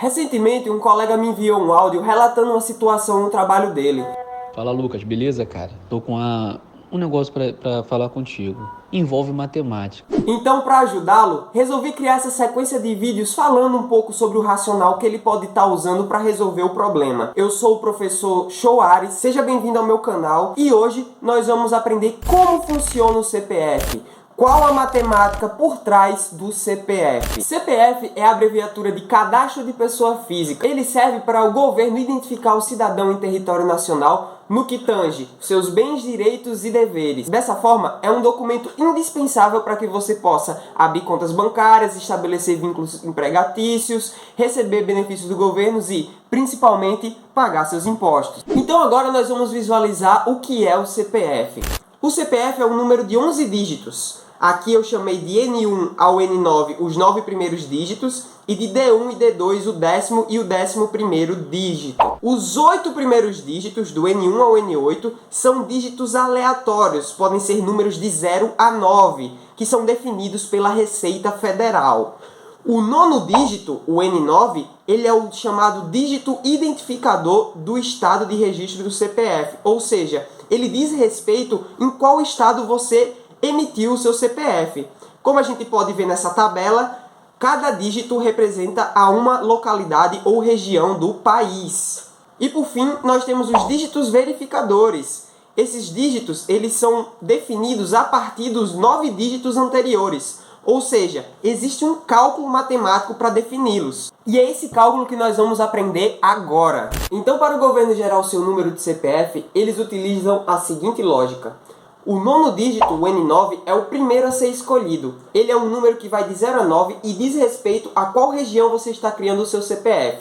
Recentemente, um colega me enviou um áudio relatando uma situação no trabalho dele. Fala, Lucas, beleza, cara? Tô com um negócio pra falar contigo. Envolve matemática. Então, para ajudá-lo, resolvi criar essa sequência de vídeos falando um pouco sobre o racional que ele pode estar usando para resolver o problema. Eu sou o professor Shoares, seja bem-vindo ao meu canal e hoje nós vamos aprender como funciona o CPF. Qual a matemática por trás do CPF? CPF é a abreviatura de Cadastro de Pessoa Física. Ele serve para o governo identificar o cidadão em território nacional no que tange seus bens, direitos e deveres. Dessa forma, é um documento indispensável para que você possa abrir contas bancárias, estabelecer vínculos empregatícios, receber benefícios do governo e, principalmente, pagar seus impostos. Então agora nós vamos visualizar o que é o CPF. O CPF é um número de 11 dígitos. Aqui eu chamei de N1 ao N9 os 9 primeiros dígitos e de D1 e D2 o 10º e o 11º dígito. Os 8 primeiros dígitos, do N1 ao N8, são dígitos aleatórios, podem ser números de 0 a 9, que são definidos pela Receita Federal. O nono dígito, o N9, ele é o chamado dígito identificador do estado de registro do CPF, ou seja, ele diz respeito em qual estado você emitiu o seu CPF. Como a gente pode ver nessa tabela, cada dígito representa a uma localidade ou região do país. E por fim, nós temos os dígitos verificadores. Esses dígitos eles são definidos a partir dos 9 dígitos anteriores. Ou seja, existe um cálculo matemático para defini-los. E é esse cálculo que nós vamos aprender agora. Então, para o governo gerar o seu número de CPF, eles utilizam a seguinte lógica. O nono dígito, o N9, é o primeiro a ser escolhido. Ele é um número que vai de 0 a 9 e diz respeito a qual região você está criando o seu CPF.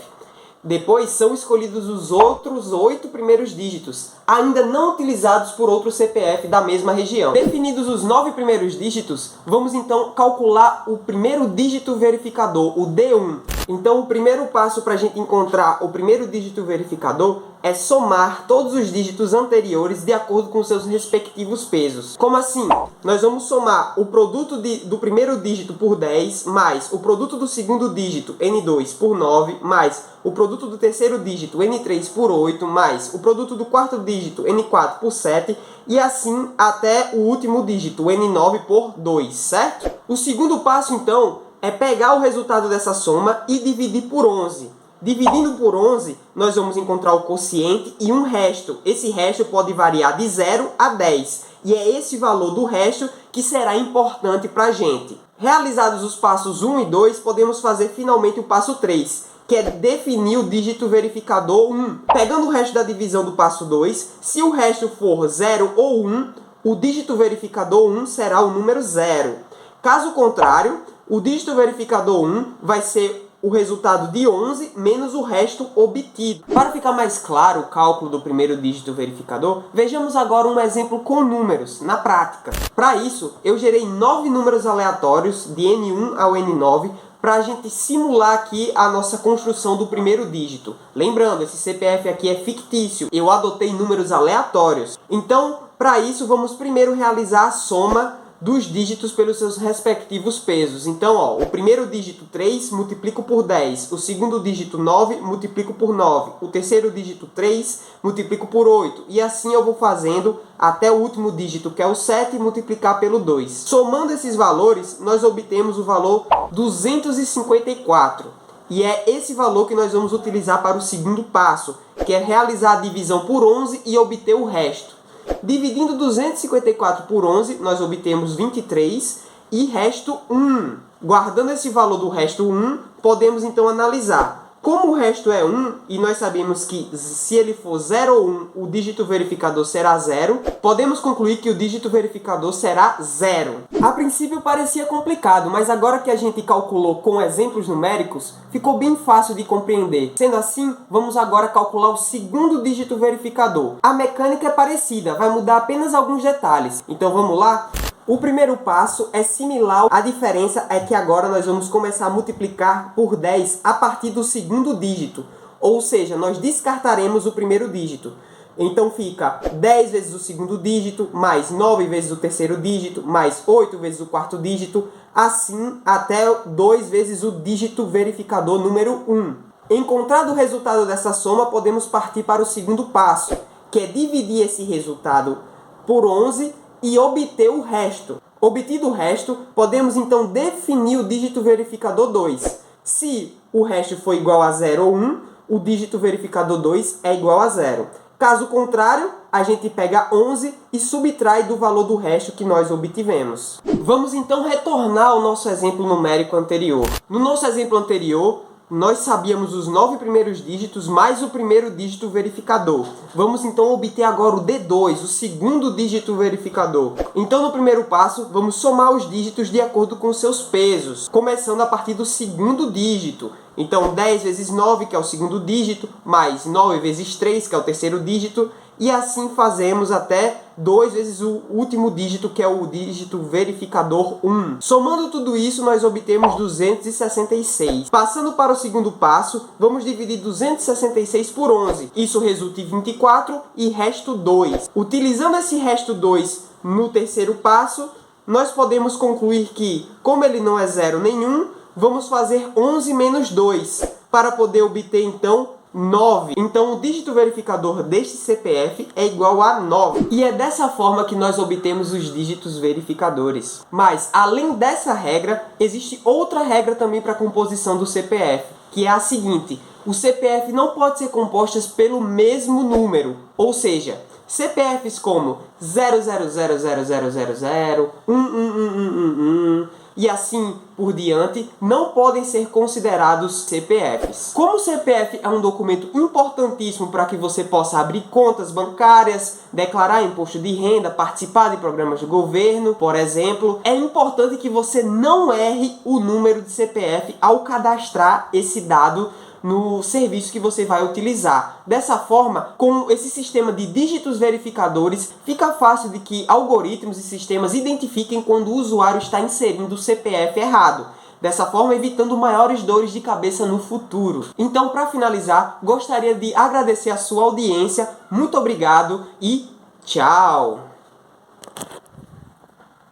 Depois são escolhidos os outros 8 primeiros dígitos, ainda não utilizados por outro CPF da mesma região. Definidos os 9 primeiros dígitos, vamos então calcular o primeiro dígito verificador, o D1. Então o primeiro passo para a gente encontrar o primeiro dígito verificador é somar todos os dígitos anteriores de acordo com seus respectivos pesos. Como assim? Nós vamos somar o produto do primeiro dígito por 10, mais o produto do segundo dígito, N2, por 9, mais o produto do terceiro dígito, N3, por 8, mais o produto do quarto dígito, N4, por 7, e assim até o último dígito, N9, por 2, certo? O segundo passo, então, é pegar o resultado dessa soma e dividir por 11. Dividindo por 11, nós vamos encontrar o quociente e um resto. Esse resto pode variar de 0 a 10. E é esse valor do resto que será importante para a gente. Realizados os passos 1 e 2, podemos fazer finalmente o passo 3, que é definir o dígito verificador 1. Pegando o resto da divisão do passo 2, se o resto for 0 ou 1, o dígito verificador 1 será o número 0. Caso contrário, o dígito verificador 1 vai ser o resultado de 11 menos o resto obtido. Para ficar mais claro o cálculo do primeiro dígito verificador, vejamos agora um exemplo com números, na prática. Para isso, eu gerei 9 números aleatórios de N1 ao N9 para a gente simular aqui a nossa construção do primeiro dígito. Lembrando, esse CPF aqui é fictício, eu adotei números aleatórios. Então, para isso, vamos primeiro realizar a soma dos dígitos pelos seus respectivos pesos. Então, o primeiro dígito 3 multiplico por 10, o segundo dígito 9 multiplico por 9, o terceiro dígito 3 multiplico por 8, e assim eu vou fazendo até o último dígito, que é o 7, multiplicar pelo 2. Somando esses valores, nós obtemos o valor 254. E é esse valor que nós vamos utilizar para o segundo passo, que é realizar a divisão por 11 e obter o resto. Dividindo 254 por 11, nós obtemos 23 e resto 1. Guardando esse valor do resto 1, podemos então analisar. Como o resto é 1, e nós sabemos que se ele for 0 ou 1, o dígito verificador será 0, podemos concluir que o dígito verificador será 0. A princípio parecia complicado, mas agora que a gente calculou com exemplos numéricos, ficou bem fácil de compreender. Sendo assim, vamos agora calcular o segundo dígito verificador. A mecânica é parecida, vai mudar apenas alguns detalhes. Então vamos lá? O primeiro passo é similar, a diferença é que agora nós vamos começar a multiplicar por 10 a partir do segundo dígito, ou seja, nós descartaremos o primeiro dígito. Então fica 10 vezes o segundo dígito, mais 9 vezes o terceiro dígito, mais 8 vezes o quarto dígito, assim até 2 vezes o dígito verificador número 1. Encontrado o resultado dessa soma, podemos partir para o segundo passo, que é dividir esse resultado por 11 e obter o resto. Obtido o resto, podemos então definir o dígito verificador 2. Se o resto for igual a 0 ou 1, o dígito verificador 2 é igual a 0. Caso contrário, a gente pega 11 e subtrai do valor do resto que nós obtivemos. Vamos então retornar ao nosso exemplo numérico anterior. No nosso exemplo anterior, nós sabíamos os 9 primeiros dígitos mais o primeiro dígito verificador. Vamos então obter agora o D2, o segundo dígito verificador. Então no primeiro passo, vamos somar os dígitos de acordo com seus pesos, começando a partir do segundo dígito. Então 10 vezes 9, que é o segundo dígito, mais 9 vezes 3, que é o terceiro dígito, e assim fazemos até 2 vezes o último dígito, que é o dígito verificador 1. Somando tudo isso, nós obtemos 266. Passando para o segundo passo, vamos dividir 266 por 11. Isso resulta em 24 e resto 2. Utilizando esse resto 2 no terceiro passo, nós podemos concluir que, como ele não é zero nenhum, vamos fazer 11 menos 2, para poder obter então 9. Então o dígito verificador deste CPF é igual a 9. E é dessa forma que nós obtemos os dígitos verificadores. Mas, além dessa regra, existe outra regra também para a composição do CPF, que é a seguinte: o CPF não pode ser composto pelo mesmo número, ou seja, CPFs como 000000, 1111111 e assim por diante não podem ser considerados CPFs. Como o CPF é um documento importantíssimo para que você possa abrir contas bancárias, declarar imposto de renda, participar de programas de governo, por exemplo, é importante que você não erre o número de CPF ao cadastrar esse dado no serviço que você vai utilizar. Dessa forma, com esse sistema de dígitos verificadores, fica fácil de que algoritmos e sistemas identifiquem quando o usuário está inserindo o CPF errado. Dessa forma, evitando maiores dores de cabeça no futuro. Então, para finalizar, gostaria de agradecer a sua audiência. Muito obrigado e tchau!